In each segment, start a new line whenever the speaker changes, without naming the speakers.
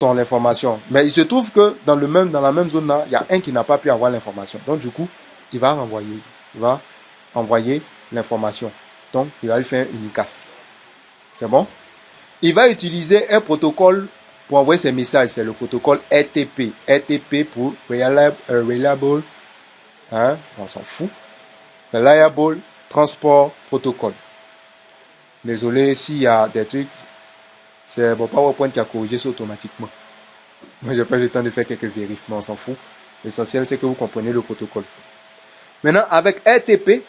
l'information. Mais il se trouve que dans la même zone là, il y a un qui n'a pas pu avoir l'information. Donc du coup, il va renvoyer, il va envoyer l'information. Donc il va lui faire une unicast. C'est bon? Il va utiliser un protocole pour envoyer ses messages. C'est le protocole RTP. RTP pour Reliable, hein, on s'en fout. Reliable Transport Protocol. Désolé s'il y a des trucs, c'est mon PowerPoint qui a corrigé ça automatiquement. Moi, j'ai pas eu le temps de faire quelques vérifs, mais on s'en fout. L'essentiel, c'est que vous comprenez le protocole. Maintenant, avec RTP,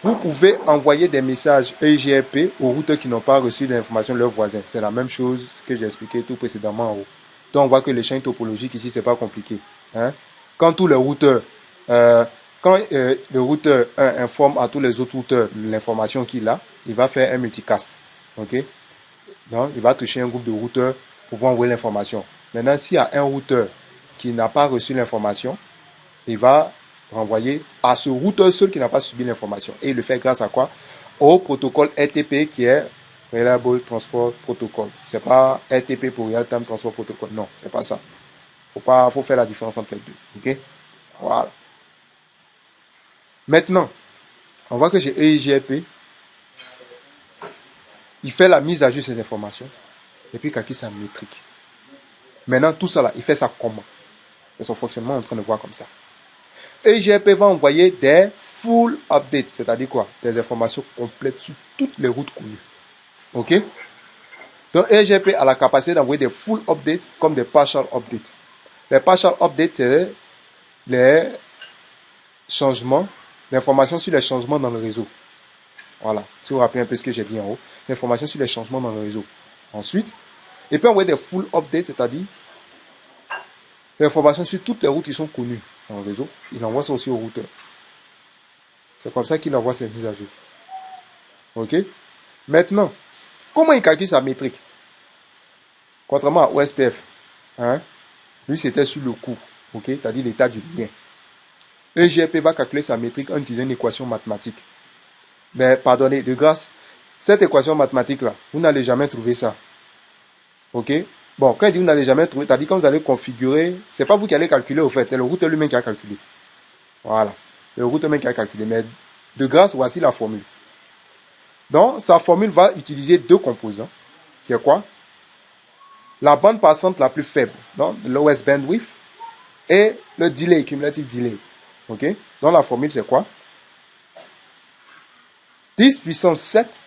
vous pouvez envoyer des messages EIGRP aux routeurs qui n'ont pas reçu l'information de leurs voisins. C'est la même chose que j'ai expliqué tout précédemment en haut. Donc, on voit que les chaînes topologiques ici, c'est pas compliqué. Hein? Quand tous les routeurs, quand le routeur 1 informe à tous les autres routeurs l'information qu'il a, il va faire un multicast. Ok? Donc, il va toucher un groupe de routeurs pour pouvoir envoyer l'information. Maintenant, s'il y a un routeur qui n'a pas reçu l'information, il va renvoyer à ce routeur seul qui n'a pas subi l'information. Et il le fait grâce à quoi? Au protocole RTP qui est Reliable Transport Protocol. C'est pas RTP pour Real Time Transport Protocol. Non, c'est pas ça. Faut faire la différence entre les deux. Ok? Voilà. Maintenant, on voit que chez EIGRP, il fait la mise à jour de ces informations et puis il calcule sa métrique. Maintenant, tout ça là, il fait ça comment? Et son fonctionnement est en train de voir comme ça. EIGRP va envoyer des full updates, c'est-à-dire quoi? Des informations complètes sur toutes les routes connues. Ok? Donc EIGRP a la capacité d'envoyer des full updates comme des partial updates. Les partial updates, c'est les changements, l'information sur les changements dans le réseau. Voilà. Si vous vous rappelez un peu ce que j'ai dit en haut, l'information sur les changements dans le réseau. Ensuite, il peut envoyer des full updates, c'est-à-dire l'information sur toutes les routes qui sont connues dans le réseau. Il envoie ça aussi au routeur. C'est comme ça qu'il envoie ses mises à jour. Ok? Maintenant, comment il calcule sa métrique? Contrairement à OSPF, hein, lui c'était sur le coût, ok, c'est-à-dire l'état du bien. EIGRP va calculer sa métrique en utilisant une équation mathématique. Mais pardonnez, de grâce, cette équation mathématique-là, vous n'allez jamais trouver ça. Ok? Bon, quand il dit vous n'allez jamais trouver, c'est-à-dire quand vous allez configurer, c'est pas vous qui allez calculer au fait, c'est le routeur lui-même qui a calculé. Voilà. C'est le routeur lui-même qui a calculé. Mais de grâce, voici la formule. Donc, sa formule va utiliser deux composants, qui est quoi? La bande passante la plus faible, donc lowest bandwidth, et le delay, cumulative delay. Ok? Donc la formule c'est quoi? 10 puissance 7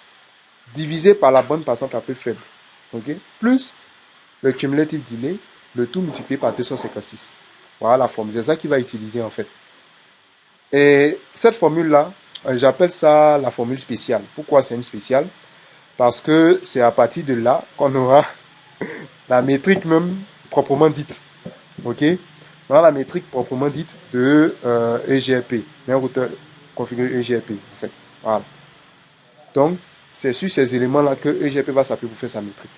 divisé par la bande passante la plus faible. Ok? Plus le cumulative delay, le tout multiplié par 256. Voilà la formule. C'est ça qu'il va utiliser en fait. Et cette formule-là, j'appelle ça la formule spéciale. Pourquoi c'est une spéciale? Parce que c'est à partir de là qu'on aura la métrique même proprement dite. Ok? Dans la métrique proprement dite de EIGRP, d'un routeur configuré EIGRP en fait. Voilà. Donc, c'est sur ces éléments-là que EIGRP va s'appuyer pour faire sa métrique.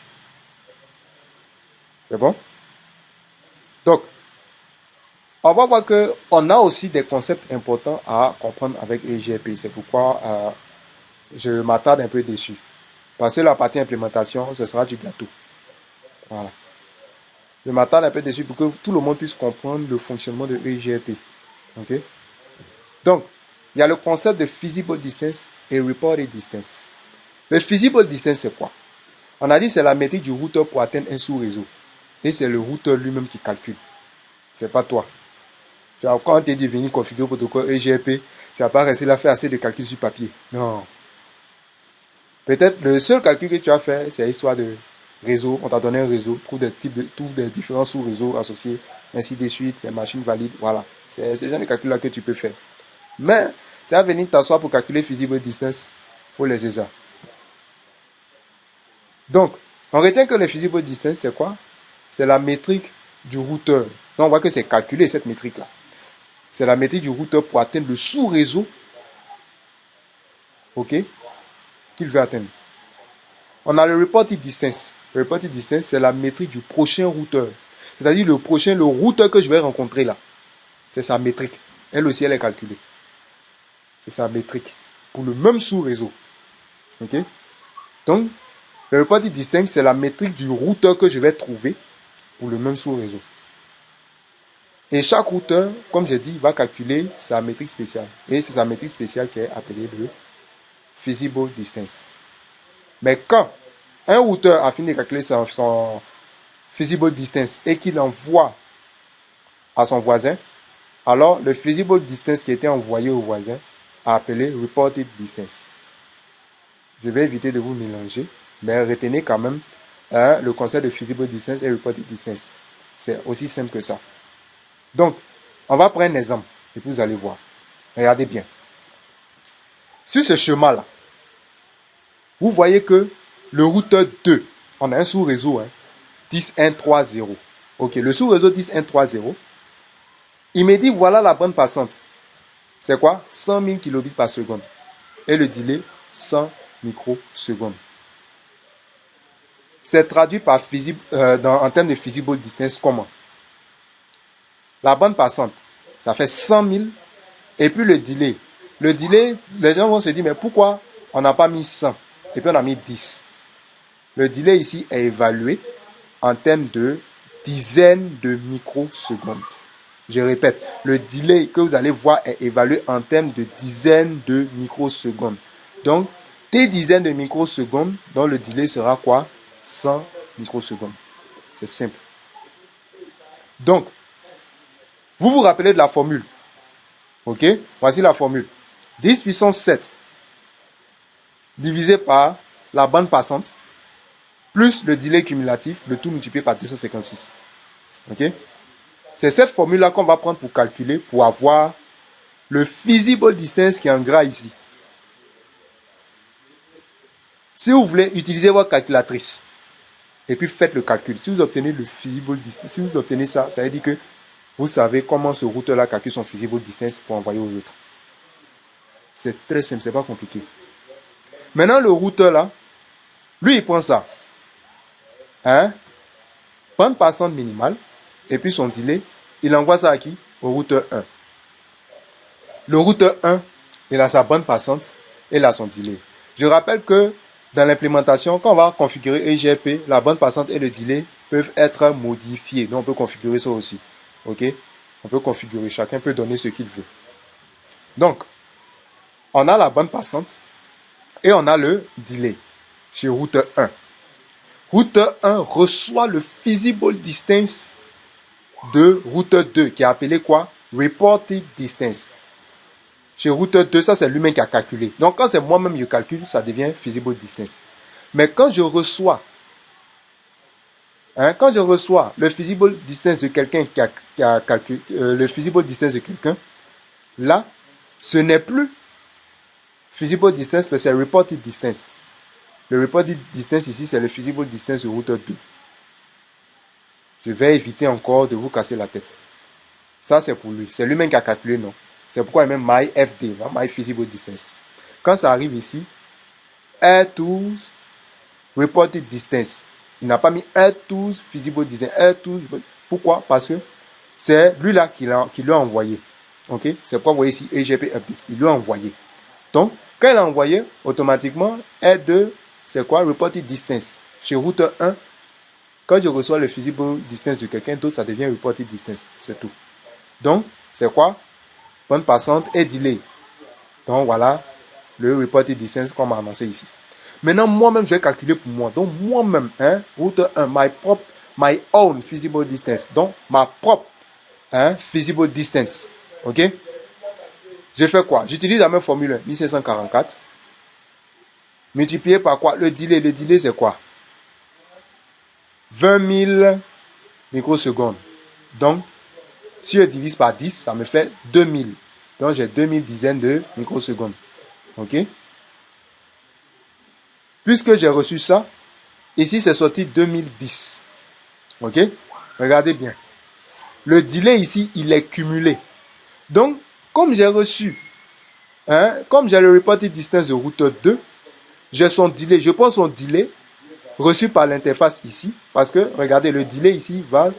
C'est bon? Donc, on va voir qu'on a aussi des concepts importants à comprendre avec EIGRP. C'est pourquoi je m'attarde un peu dessus. Parce que la partie implémentation, ce sera du gâteau. Voilà. Je m'attarde un peu dessus pour que tout le monde puisse comprendre le fonctionnement de EIGRP. Ok? Donc, il y a le concept de feasible distance et reported distance. Le feasible distance, c'est quoi? On a dit que c'est la métrique du routeur pour atteindre un sous-réseau. Et c'est le routeur lui-même qui calcule. C'est pas toi. Quand on t'a dit venir configurer le protocole EIGRP, tu n'as pas réussi à faire assez de calculs sur papier. Non. Peut-être le seul calcul que tu as fait, c'est l'histoire de réseau. On t'a donné un réseau, tous des différents sous-réseaux associés, ainsi de suite, les machines valides. Voilà. C'est ce genre de calcul-là que tu peux faire. Mais, tu vas venir t'asseoir pour calculer feasible distance, il faut les ESA. Donc, on retient que le feasible distance, c'est quoi? C'est la métrique du routeur. Donc, on voit que c'est calculé, cette métrique-là. C'est la métrique du routeur pour atteindre le sous-réseau, ok, qu'il veut atteindre. On a le reported distance. Le reported distance, c'est la métrique du prochain routeur. C'est-à-dire le routeur que je vais rencontrer là. C'est sa métrique. Elle aussi, elle est calculée. C'est sa métrique. Pour le même sous-réseau. Ok? Donc, le reported distance, c'est la métrique du routeur que je vais trouver pour le même sous-réseau. Et chaque routeur, comme j'ai dit, va calculer sa métrique spéciale. Et c'est sa métrique spéciale qui est appelée le feasible distance. Mais quand un routeur a fini de calculer son feasible distance et qu'il envoie à son voisin, alors le feasible distance qui a été envoyé au voisin a appelé reported distance. Je vais éviter de vous mélanger, mais retenez quand même le concept de feasible distance et reported distance. C'est aussi simple que ça. Donc, on va prendre un exemple et puis vous allez voir. Regardez bien. Sur ce chemin-là, vous voyez que le routeur 2, on a un sous-réseau 10.1.3.0. Ok, le sous-réseau 10.1.3.0, il me dit voilà la bande passante. C'est quoi? 100 000 kilobits par seconde. Et le delay, 100 microsecondes. C'est traduit par en termes de feasible distance comment? La bande passante, ça fait 100 000. Et puis le delay. Le delay, les gens vont se dire, mais pourquoi on n'a pas mis 100 et puis on a mis 10? Le delay ici est évalué en termes de dizaines de microsecondes. Je répète, le delay que vous allez voir est évalué en termes de dizaines de microsecondes. Donc, des dizaines de microsecondes, dont le delay sera quoi? 100 microsecondes. C'est simple. Donc, vous vous rappelez de la formule. Ok? Voici la formule. 10 puissance 7 divisé par la bande passante plus le delay cumulatif, le tout multiplié par 256. Ok? C'est cette formule-là qu'on va prendre pour calculer, pour avoir le feasible distance qui est en gras ici. Si vous voulez, utilisez votre calculatrice et puis faites le calcul. Si vous obtenez le feasible distance, si vous obtenez ça, ça veut dire que vous savez comment ce routeur-là calcule son feasible distance pour envoyer aux autres. C'est très simple, c'est pas compliqué. Maintenant, le routeur-là, lui, il prend ça. Bande passante minimale, et puis son delay, il envoie ça à qui? Au routeur 1. Le routeur 1, il a sa bande passante et il a son delay. Je rappelle que dans l'implémentation, quand on va configurer EGP, la bande passante et le delay peuvent être modifiés. Donc, on peut configurer ça aussi. Ok? On peut configurer, chacun peut donner ce qu'il veut. Donc, on a la bande passante et on a le delay chez routeur 1. Routeur 1 reçoit le feasible distance de routeur 2 qui est appelé quoi? Reported distance. Chez routeur 2, ça c'est lui-même qui a calculé. Donc quand c'est moi-même qui calcule, ça devient feasible distance. Mais quand je reçois le feasible distance de quelqu'un qui a calculé, le feasible distance de quelqu'un, là, ce n'est plus feasible distance, mais c'est reported distance. Le reported distance ici, c'est le feasible distance de routeur 2. Je vais éviter encore de vous casser la tête. Ça, c'est pour lui. C'est lui-même qui a calculé, non? C'est pourquoi il met my FD, my feasible distance. Quand ça arrive ici, R12 reported distance. Il n'a pas mis R12 feasible distance. R12, pourquoi? Parce que c'est lui là qui lui a envoyé. Ok? C'est pourquoi vous voyez ici EGP update. Il lui a envoyé. Donc, quand il a envoyé, automatiquement, R2, c'est quoi? Reported distance. Chez routeur 1, quand je reçois le feasible distance de quelqu'un d'autre, ça devient reported distance. C'est tout. Donc, c'est quoi? Bande passante et delay. Donc, voilà le reported distance qu'on m'a annoncé ici. Maintenant, moi-même, je vais calculer pour moi. Donc, moi-même, routeur 1, my own feasible distance. Donc, ma propre feasible distance. OK? Je fais quoi? J'utilise la même formule 1744. Multiplié par quoi? Le delay. Le delay, c'est quoi? 20 000 microsecondes. Donc, si je divise par 10, ça me fait 2000. Donc, j'ai 2000 dizaines de microsecondes. OK? Puisque j'ai reçu ça, ici, c'est sorti 2010. OK? Regardez bien. Le delay ici, il est cumulé. Donc, comme j'ai reçu, comme j'ai le reported distance de routeur 2, j'ai son delay. Je prends son delay reçu par l'interface ici. Parce que, regardez, le delay ici va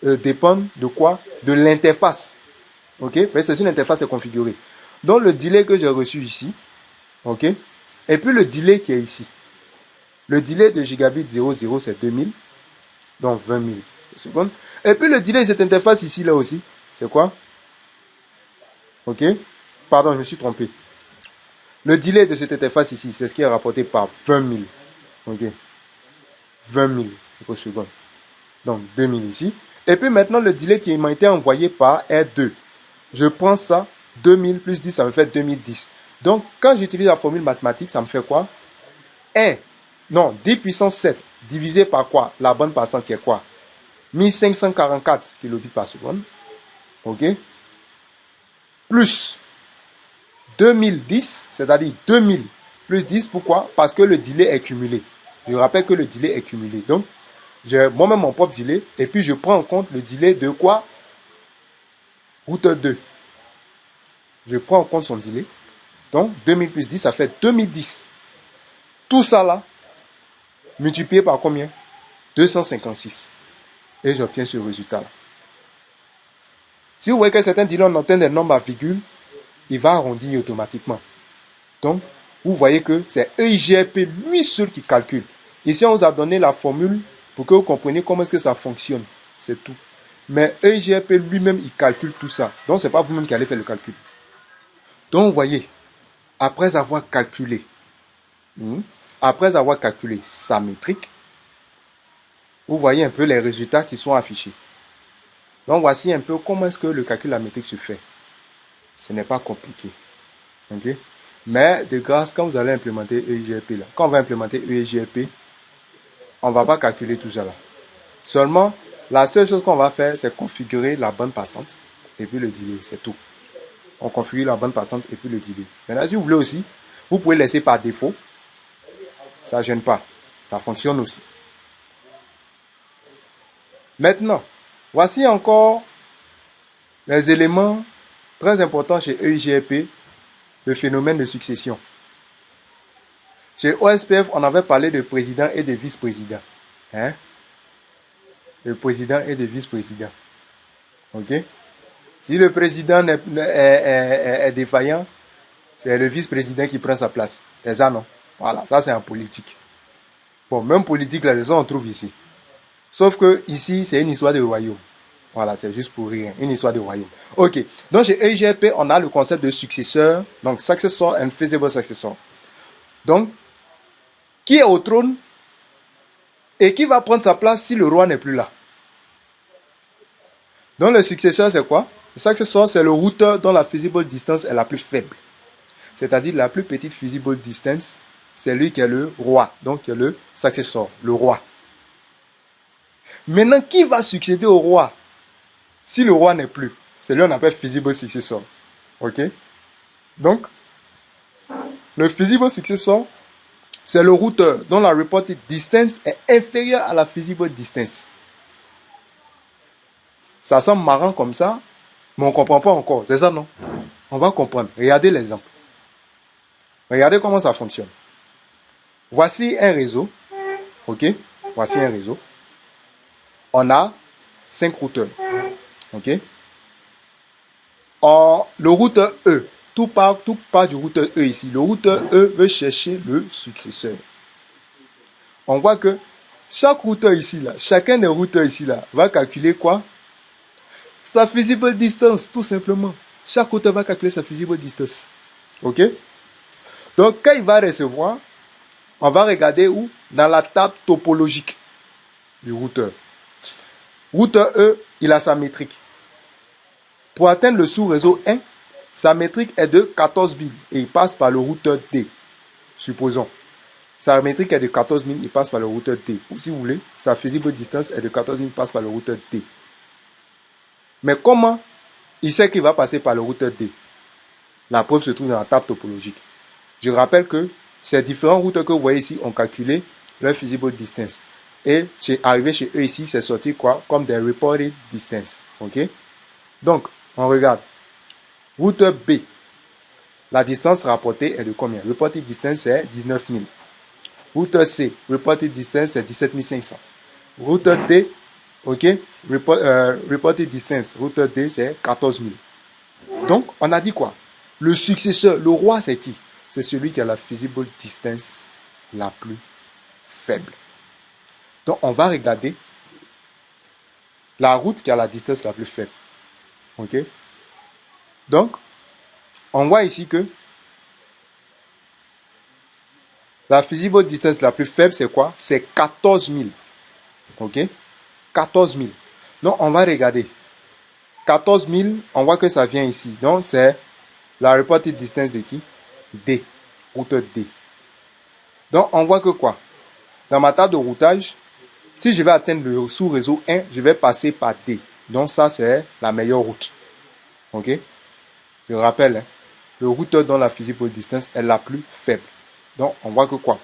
dépendre de quoi? De l'interface. Ok? C'est une interface est configurée. Donc, le delay que j'ai reçu ici. Ok? Et puis, le delay qui est ici. Le delay de gigabit 00, c'est 2000. Donc, 20 000. secondes. Et puis le delay de cette interface ici, là aussi, c'est quoi? Ok? Pardon, je me suis trompé. Le delay de cette interface ici, c'est ce qui est rapporté par 20 000. Ok? 20 000 microsecondes. Donc 2000 ici. Et puis maintenant, le delay qui m'a été envoyé par R2. Je prends ça, 2000 plus 10, ça me fait 2010. Donc, quand j'utilise la formule mathématique, ça me fait quoi? 10 puissance 7 divisé par quoi? La bande passante qui est quoi? 1544 kilobits par seconde. Ok? Plus 2010, c'est-à-dire 2000 plus 10. Pourquoi? Parce que le delay est cumulé. Je rappelle que le delay est cumulé. Donc, j'ai moi-même mon propre delay. Et puis, je prends en compte le delay de quoi? Routeur 2. Je prends en compte son delay. Donc, 2000 plus 10, ça fait 2010. Tout ça là, multiplié par combien? 256. Et j'obtiens ce résultat-là. Si vous voyez que certains délais, on obtient des nombres à virgule, il va arrondir automatiquement. Donc, vous voyez que c'est EIGRP lui seul qui calcule. Ici, on vous a donné la formule pour que vous compreniez comment est-ce que ça fonctionne. C'est tout. Mais EIGRP lui-même, il calcule tout ça. Donc, ce n'est pas vous-même qui allez faire le calcul. Donc, vous voyez, après avoir calculé sa métrique, vous voyez un peu les résultats qui sont affichés. Donc, voici un peu comment est-ce que le calcul de la métrique se fait. Ce n'est pas compliqué. Okay? Mais de grâce, quand vous allez implémenter EIGRP, là, quand on va implémenter EIGRP, on ne va pas calculer tout ça là. Seulement, la seule chose qu'on va faire, c'est configurer la bande passante et puis le delay. C'est tout. On configure la bande passante et puis le delay. Maintenant, si vous voulez aussi, vous pouvez laisser par défaut. Ça ne gêne pas. Ça fonctionne aussi. Maintenant, voici encore les éléments très importants chez EIGRP, le phénomène de succession. Chez OSPF, on avait parlé de président et de vice-président. Le président et de vice-président. Ok? Si le président est défaillant, c'est le vice-président qui prend sa place. C'est ça, non? Voilà, ça c'est en politique. Bon, même politique, là, c'est ça on trouve ici. Sauf que ici, c'est une histoire de royaume. Voilà, c'est juste pour rire. Une histoire de royaume. Ok. Donc, chez EIGRP, on a le concept de successeur. Donc, successor and feasible successor. Donc, qui est au trône et qui va prendre sa place si le roi n'est plus là. Donc, le successeur, c'est quoi? Le successor, c'est le routeur dont la feasible distance est la plus faible. C'est-à-dire, la plus petite feasible distance, c'est lui qui est le roi. Donc, qui est le successor, le roi. Maintenant, qui va succéder au roi si le roi n'est plus? C'est lui qu'on appelle feasible successor. Ok? Donc, le feasible successor, c'est le routeur dont la reported distance est inférieure à la feasible distance. Ça semble marrant comme ça, mais on ne comprend pas encore. C'est ça, non? On va comprendre. Regardez l'exemple. Regardez comment ça fonctionne. Voici un réseau. Ok? Voici un réseau. On a 5 routeurs. Ok? Le routeur E. Tout part du routeur E ici. Le routeur E veut chercher le successeur. On voit que chaque routeur ici, là, chacun des routeurs ici, là, va calculer quoi? Sa feasible distance, tout simplement. Chaque routeur va calculer sa feasible distance. Ok? Donc, quand il va recevoir, on va regarder où? Dans la table topologique du routeur. Routeur E, il a sa métrique. Pour atteindre le sous-réseau 1, sa métrique est de 14 000 et il passe par le routeur D. Supposons. Sa métrique est de 14 000, il passe par le routeur D. Ou si vous voulez, sa feasible distance est de 14 000, il passe par le routeur D. Mais comment il sait qu'il va passer par le routeur D? La preuve se trouve dans la table topologique. Je rappelle que ces différents routeurs que vous voyez ici ont calculé leur feasible distance. Et arrivé chez eux ici, c'est sorti quoi? Comme des reported distance. Ok? Donc, on regarde. Routeur B. La distance rapportée est de combien? Reported distance, c'est 19 000. Routeur C. Reported distance, c'est 17 500. Routeur D. Ok? Reported distance. Routeur D, c'est 14 000. Donc, on a dit quoi? Le successeur, le roi, c'est qui? C'est celui qui a la feasible distance la plus faible. Donc, on va regarder la route qui a la distance la plus faible. Ok? Donc, on voit ici que la feasible distance la plus faible, c'est quoi? C'est 14 000. Ok? 14 000. Donc, on va regarder. 14 000, on voit que ça vient ici. Donc, c'est la reported distance de qui? D. Route D. Donc, on voit que quoi? Dans ma table de routage, si je vais atteindre le sous-réseau 1, je vais passer par D. Donc, ça, c'est la meilleure route. Ok? Je rappelle, hein, le routeur dont la feasible distance est la plus faible. Donc, on voit que quoi?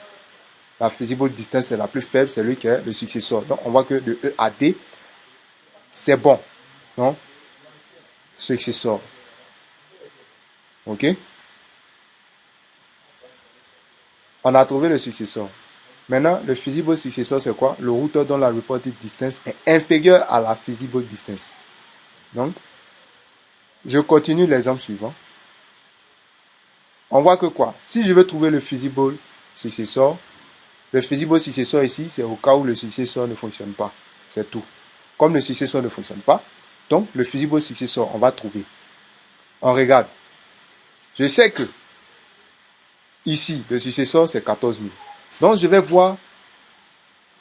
La feasible distance est la plus faible, c'est lui qui est le successeur. Donc, on voit que de E à D, c'est bon. Donc, successeur. Ok? On a trouvé le successeur. Maintenant, le feasible successeur, c'est quoi? Le routeur dont la reported distance est inférieure à la feasible distance. Donc, je continue l'exemple suivant. On voit que quoi? Si je veux trouver le feasible successeur ici, c'est au cas où le successeur ne fonctionne pas. C'est tout. Comme le successeur ne fonctionne pas, donc le feasible successeur, on va trouver. On regarde. Je sais que ici, le successeur, c'est 14 000. Donc, je vais voir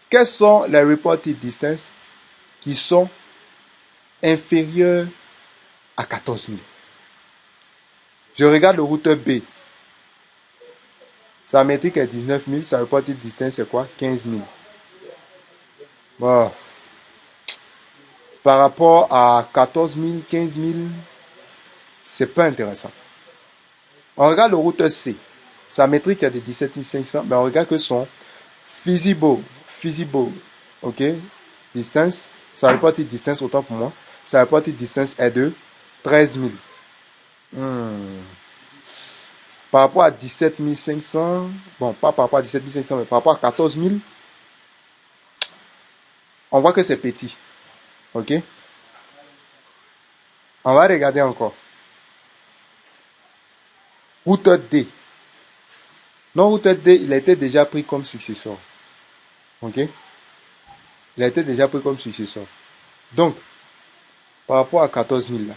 quelles sont les reported distances qui sont inférieures à 14 000. Je regarde le routeur B. Sa métrique est 19 000. Sa reported distance, c'est quoi? 15 000. Bon. Par rapport à 14 000, 15 000, c'est pas intéressant. On regarde le routeur C. Sa métrique est de 17 500, mais on regarde que son feasible, ok, distance, sa reported distance, autant pour moi, sa reported distance est de 13 000. Par rapport à 17 500, bon, pas par rapport à 17 500, mais par rapport à 14 000, on voit que c'est petit. Ok? On va regarder encore. Routeur D. Non, routeur D, il a été déjà pris comme successeur. Ok? Il a été déjà pris comme successeur. Donc, par rapport à 14 000, là,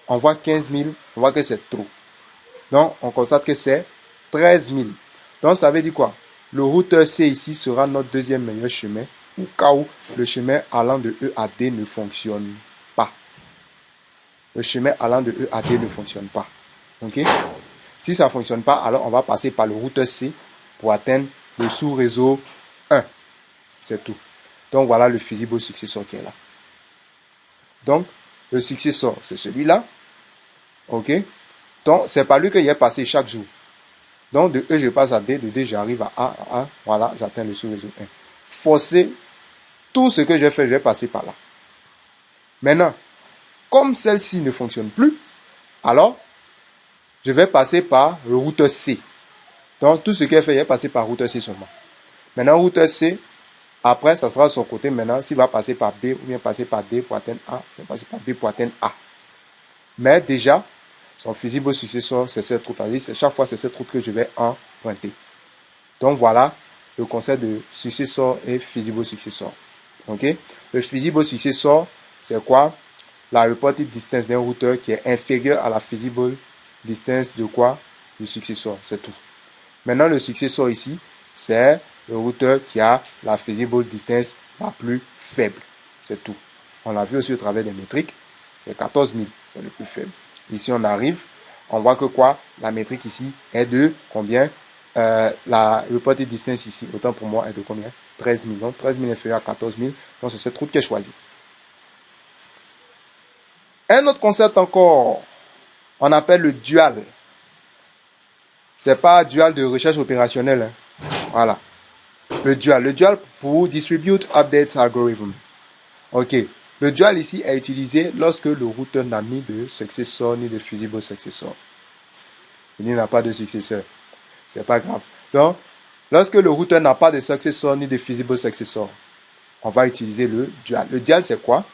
on voit 15 000, on voit que c'est trop. Donc, on constate que c'est 13 000. Donc, ça veut dire quoi? Le routeur C ici sera notre deuxième meilleur chemin au cas où le chemin allant de E à D ne fonctionne pas. Le chemin allant de E à D ne fonctionne pas. Ok? Si ça ne fonctionne pas, alors on va passer par le routeur C pour atteindre le sous-réseau 1. C'est tout. Donc, voilà le feasible successeur qui est là. Donc, le successeur, c'est celui-là. Ok? Donc, c'est par lui qu'il est passé chaque jour. Donc, de E, je passe à D. De D, j'arrive à A. Voilà, j'atteins le sous-réseau 1. Forcer, tout ce que je fais, je vais passer par là. Maintenant, comme celle-ci ne fonctionne plus, alors, je vais passer par le routeur C. Donc, tout ce qu'il fait, il est passé par routeur C seulement. Maintenant, routeur C, après, ça sera son côté. Maintenant, s'il va passer par B ou bien passer par D pour atteindre A, il va passer par B pour atteindre A. Mais déjà, son feasible successeur, c'est cette route. Chaque fois, c'est cette route que je vais emprunter. Donc, voilà le concept de successeur et feasible successeur. Ok? Le feasible successeur, c'est quoi? La reported distance d'un routeur qui est inférieure à la feasible distance de quoi? Du successeur. C'est tout. Maintenant, le successeur ici, c'est le routeur qui a la feasible distance la plus faible. C'est tout. On l'a vu aussi au travers des métriques. C'est 14 000. C'est le plus faible. Ici, on arrive. On voit que quoi? La métrique ici est de combien? La reported distance ici, autant pour moi, est de combien? 13 000. Donc, 13 000 inférieur à 14 000. Donc, c'est cette route qui est choisie. Un autre concept encore, on appelle le dual. C'est pas dual de recherche opérationnelle. Hein. Voilà. Le dual pour Distribute Updates Algorithm. Ok. Le dual ici est utilisé lorsque le routeur n'a ni de successeur ni de feasible successor. Il n'a pas de successeur. C'est pas grave. Donc, lorsque le routeur n'a pas de successeur ni de feasible successor, on va utiliser le dual. Le dual, c'est quoi?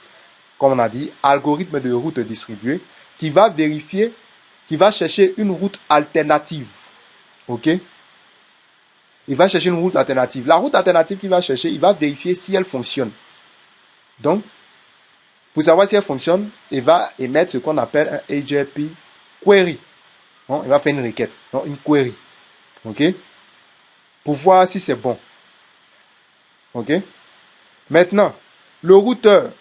Comme on a dit, algorithme de route distribuée qui va vérifier, qui va chercher une route alternative. Ok? Il va chercher une route alternative. La route alternative qu'il va chercher, il va vérifier si elle fonctionne. Donc, Pour savoir si elle fonctionne, il va émettre ce qu'on appelle un AJP query. Bon, il va faire une requête, donc une query. OK? Pour voir si c'est bon. OK? Maintenant, le routeur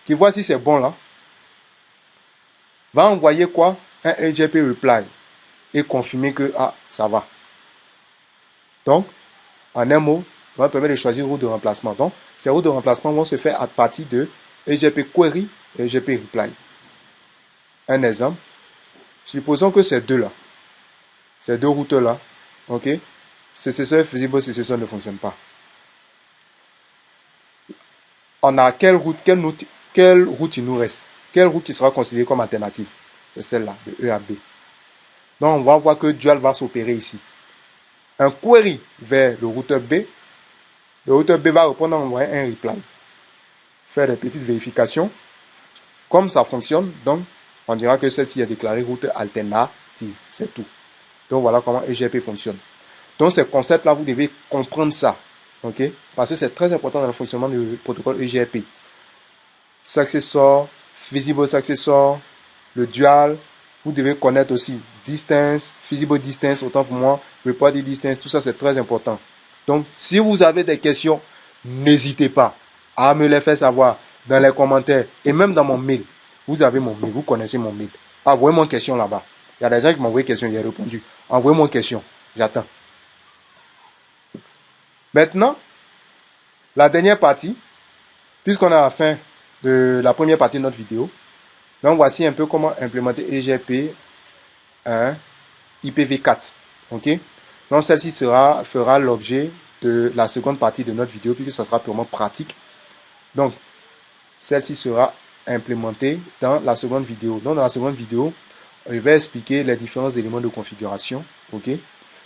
qui voit si c'est bon là, va envoyer quoi? Un AJP reply et confirmer que ça va. Donc, en un mot, on va permettre de choisir une route de remplacement. Donc, ces routes de remplacement vont se faire à partir de AJP query et AJP reply. Un exemple, supposons que ces deux-là, ces deux routes-là, ok, CCSR Visible CCSR ne fonctionne pas. On a quelle route il nous reste? Quelle route qui sera considérée comme alternative? C'est celle-là, de E à B. Donc, on va voir que dual va s'opérer ici. Un query vers le routeur B. Le routeur B va répondre en envoyant un reply. Faire des petites vérifications. Comme ça fonctionne, donc, on dira que celle-ci est déclarée route alternative. C'est tout. Donc, voilà comment EGP fonctionne. Donc, ces concepts-là, vous devez comprendre ça. OK? Parce que c'est très important dans le fonctionnement du protocole EGP. Successor, Visible Successor, le dual. Vous devez connaître aussi distance, Visible Distance, autant pour moi, Reported Distance. Tout ça, c'est très important. Donc, si vous avez des questions, n'hésitez pas à me les faire savoir dans les commentaires et même dans mon mail. Vous avez mon mail, vous connaissez mon mail. Envoyez-moi une question là-bas. Il y a des gens qui m'ont envoyé une question, j'ai répondu. Envoyez-moi une question, j'attends. Maintenant, la dernière partie, puisqu'on est à la fin de la première partie de notre vidéo, donc voici un peu comment implémenter EGP 1 IPv4. Ok? Donc celle-ci fera l'objet de la seconde partie de notre vidéo, puisque ça sera purement pratique. Donc, celle-ci sera implémentée dans la seconde vidéo. Donc, dans la seconde vidéo, je vais expliquer les différents éléments de configuration. Ok?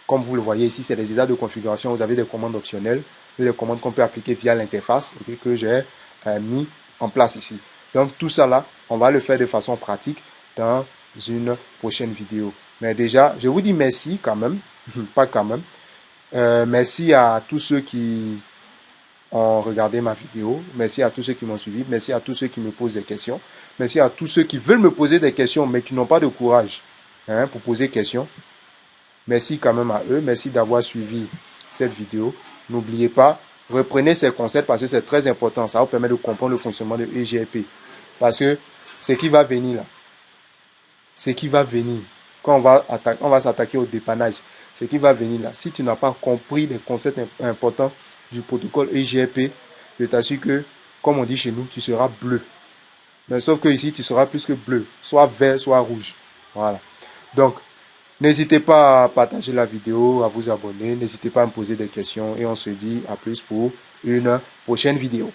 Comme vous le voyez ici, c'est les états de configuration. Vous avez des commandes optionnelles, des commandes qu'on peut appliquer via l'interface, okay, que j'ai mis en place ici. Donc, tout ça là, on va le faire de façon pratique dans une prochaine vidéo. Mais déjà, je vous dis merci quand même, pas quand même. Merci à tous ceux qui ont regardé ma vidéo. Merci à tous ceux qui m'ont suivi. Merci à tous ceux qui me posent des questions. Merci à tous ceux qui veulent me poser des questions, mais qui n'ont pas de courage pour poser des questions. Merci quand même à eux. Merci d'avoir suivi cette vidéo. N'oubliez pas, reprenez ces concepts parce que c'est très important. Ça vous permet de comprendre le fonctionnement de EGP. Parce que ce qui va venir là, ce qui va venir, quand on va s'attaquer au dépannage, ce qui va venir là, si tu n'as pas compris les concepts importants du protocole EGP, je t'assure que, comme on dit chez nous, tu seras bleu. Mais sauf que ici, tu seras plus que bleu, soit vert, soit rouge. Voilà. Donc, n'hésitez pas à partager la vidéo, à vous abonner, n'hésitez pas à me poser des questions et on se dit à plus pour une prochaine vidéo.